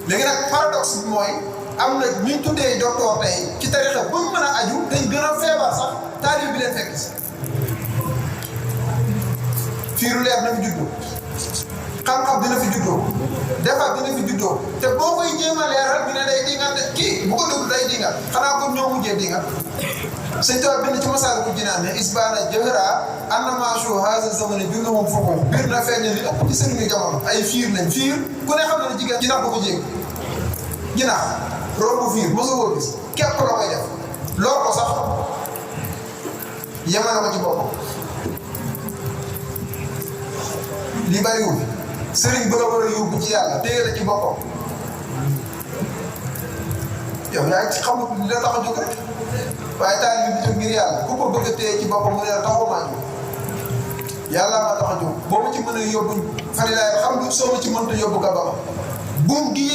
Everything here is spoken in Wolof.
léegi nag paradoxe bi mooy am na ñu tuddee docteur tey ci tarixa buñ mën a aju dañ gën a feebar sax taalib bi leen fekk si fiiru leer na fi juddoo xam-xam dina fi juddoo defar dina fi juddoo te boo koy jéem a leeral ñu ne day dingal de kii bu ko dugg day dingal xanaa ko ñoo mujjee dingal sëñ Tuubaa bind ci masal bu jinaan ne isbaana jëhra annamaashu haza zamane junduhum fuqum biir na feeñ li ëpp ci sëriñu jamono ay fiir lañ fiir ku ne xam na ne jigéen jinax bu ko jéeg jinax rombu fiir mosoo koo gis képp la koy def loo ko sax yemale ko ci boppam li bariwul sëriñ bëgg a war a yóbbu ci yàlla téye la ci boppam yow yaa ngi ci xamut li la tax a jóg rek waaye taal bi jóg ngir yàlla ku ko bëgg a téye ci boppam mu ne la taxamaa jóg yàlla ma tax a jóg boo ma ci mën a yóbbu fari laay xam du soo ma ci mënta yóbbu ka ba buum gi